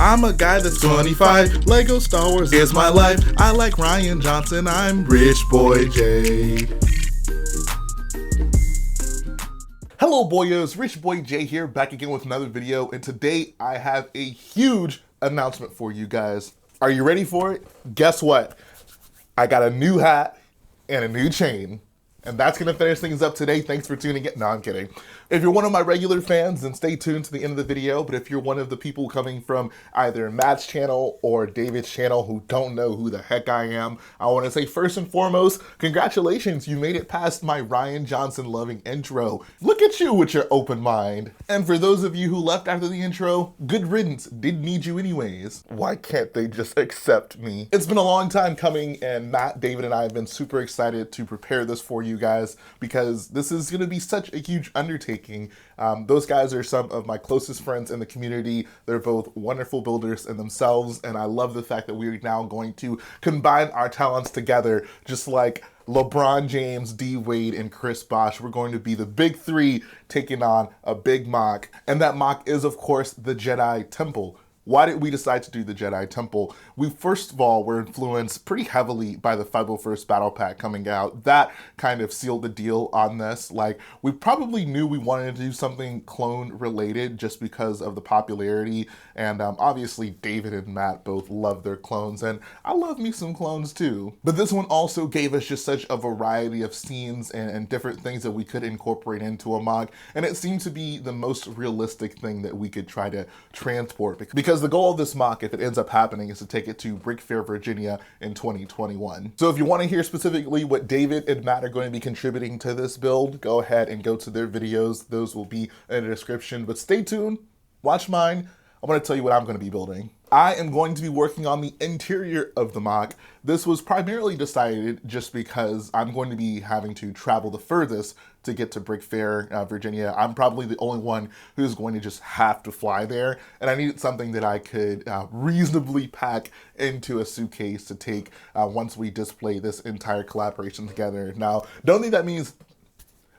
I'm a guy that's 25. Lego Star Wars is my life. I like Rian Johnson. I'm Rich Boy J. Hello boyos, Rich Boy J here, back again with another video, and today I have a huge announcement for you guys. Are you ready for it? Guess what? I got a new hat and a new chain, and that's gonna finish things up today. Thanks for tuning in. No, I'm kidding. If you're one of my regular fans, then stay tuned to the end of the video, but if you're one of the people coming from either Matt's channel or David's channel who don't know who the heck I am, I wanna say first and foremost, congratulations, you made it past my Rian Johnson loving intro. Look at you with your open mind. And for those of you who left after the intro, good riddance, didn't need you anyways. Why can't they just accept me? It's been a long time coming, and Matt, David, and I have been super excited to prepare this for you guys because this is gonna be such a huge undertaking. Those guys are some of my closest friends in the community. They're both wonderful builders in themselves, and I love the fact that we're now going to combine our talents together, just like LeBron James, D Wade, and Chris Bosh. We're going to be the big three taking on a big MOC, and that MOC is, of course, the Jedi Temple. Why did we decide to do the Jedi Temple? We first of all were influenced pretty heavily by the 501st Battle Pack coming out. That kind of sealed the deal on this. Like, we probably knew we wanted to do something clone related just because of the popularity, and obviously David and Matt both love their clones, and I love me some clones too. But this one also gave us just such a variety of scenes and different things that we could incorporate into a MOC, and it seemed to be the most realistic thing that we could try to transport, because the goal of this MOC, if it ends up happening, is to take it to Brick Fair, Virginia in 2021. So if you want to hear specifically what David and Matt are going to be contributing to this build, go ahead and go to their videos. Those will be in the description, but stay tuned, watch mine. I'm going to tell you what I'm going to be building. I am going to be working on the interior of the MOC. This was primarily decided just because I'm going to be having to travel the furthest to get to Brick Fair, Virginia. I'm probably the only one who's going to just have to fly there, and I needed something that I could reasonably pack into a suitcase to take once we display this entire collaboration together. Now, don't think that means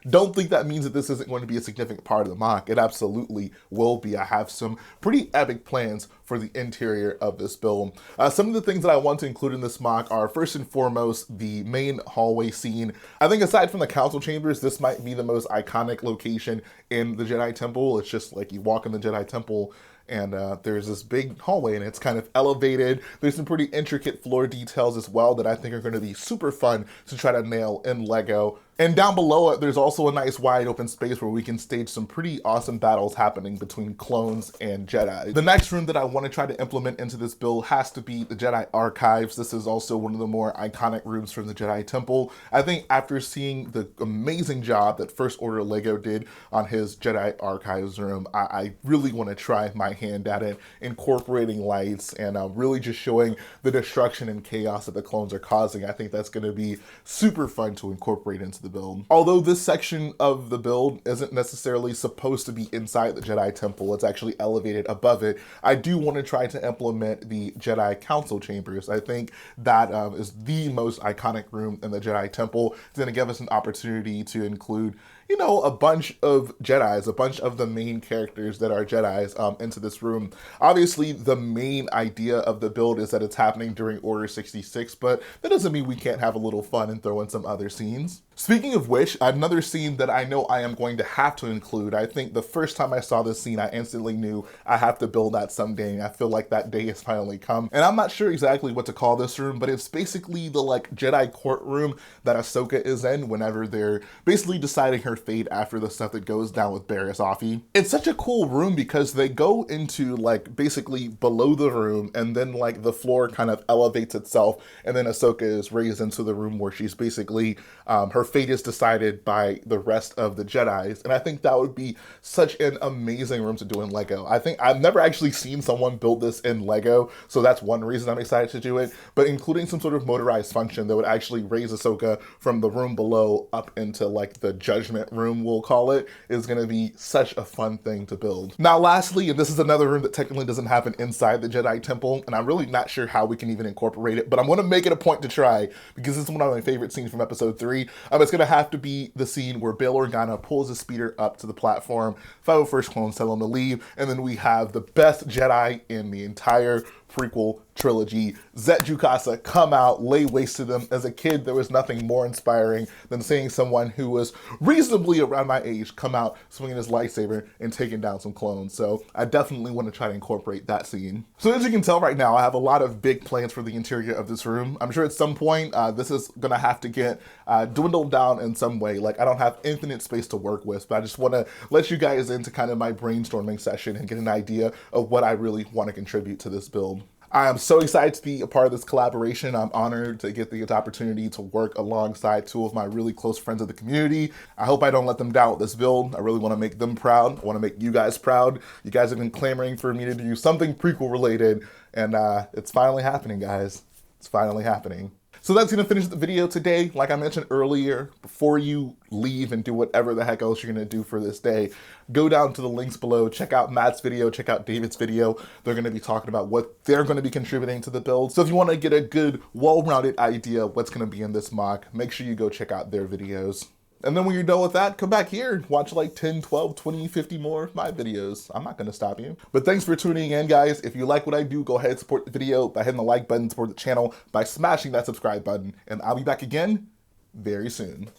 that this isn't going to be a significant part of the MOC. It absolutely will be. I have some pretty epic plans for the interior of this build. Some of the things that I want to include in this MOC are, first and foremost, the main hallway scene. I think aside from the council chambers, this might be the most iconic location in the Jedi Temple. It's just like you walk in the Jedi Temple and there's this big hallway and it's kind of elevated. There's some pretty intricate floor details as well that I think are going to be super fun to try to nail in Lego. And down below it, there's also a nice wide open space where we can stage some pretty awesome battles happening between clones and Jedi. The next room that I want to try to implement into this build has to be the Jedi Archives. This is also one of the more iconic rooms from the Jedi Temple. I think after seeing the amazing job that First Order Lego did on his Jedi Archives room, I really want to try my hand at it, incorporating lights and really just showing the destruction and chaos that the clones are causing. I think that's going to be super fun to incorporate into the build. Although this section of the build isn't necessarily supposed to be inside the Jedi Temple, it's actually elevated above it, I do want to try to implement the Jedi Council Chambers. I think that is the most iconic room in the Jedi Temple. It's going to give us an opportunity to include, you know, a bunch of Jedis, a bunch of the main characters that are Jedis into this room. Obviously, the main idea of the build is that it's happening during Order 66, but that doesn't mean we can't have a little fun and throw in some other scenes. Speaking of which, another scene that I know I am going to have to include, I think the first time I saw this scene, I instantly knew I have to build that someday. I feel like that day has finally come. And I'm not sure exactly what to call this room, but it's basically the like Jedi courtroom that Ahsoka is in whenever they're basically deciding her fate after the stuff that goes down with Barriss Offee. It's such a cool room because they go into like basically below the room and then like the floor kind of elevates itself and then Ahsoka is raised into the room where she's basically, her fate is decided by the rest of the Jedis. And I think that would be such an amazing room to do in Lego. I think I've never actually seen someone build this in Lego, so that's one reason I'm excited to do it, but including some sort of motorized function that would actually raise Ahsoka from the room below up into like the Judgment tournament room, we'll call it, is going to be such a fun thing to build. Now, lastly, and this is another room that technically doesn't happen inside the Jedi Temple, and I'm really not sure how we can even incorporate it, but I'm going to make it a point to try, because this is one of my favorite scenes from episode 3. It's going to have to be the scene where Bail Organa pulls his speeder up to the platform, 501st clones tell him to leave, and then we have the best Jedi in the entire prequel trilogy, Zet Jukasa, come out, lay waste to them. As a kid, there was nothing more inspiring than seeing someone who was reasonably around my age come out swinging his lightsaber and taking down some clones. So I definitely want to try to incorporate that scene. So as you can tell right now, I have a lot of big plans for the interior of this room. I'm sure at some point this is going to have to get dwindled down in some way. Like, I don't have infinite space to work with, but I just want to let you guys into kind of my brainstorming session and get an idea of what I really want to contribute to this build. I am so excited to be a part of this collaboration. I'm honored to get the opportunity to work alongside two of my really close friends of the community. I hope I don't let them down with this build. I really want to make them proud. I want to make you guys proud. You guys have been clamoring for me to do something prequel related, and it's finally happening, guys. It's finally happening. So that's going to finish the video today. Like I mentioned earlier, before you leave and do whatever the heck else you're going to do for this day, go down to the links below, check out Matt's video, check out David's video. They're going to be talking about what they're going to be contributing to the build. So if you want to get a good, well-rounded idea of what's going to be in this MOC, make sure you go check out their videos. And then when you're done with that, come back here and watch like 10, 12, 20, 50 more of my videos. I'm not going to stop you. But thanks for tuning in, guys. If you like what I do, go ahead and support the video by hitting the like button, support the channel by smashing that subscribe button. And I'll be back again very soon.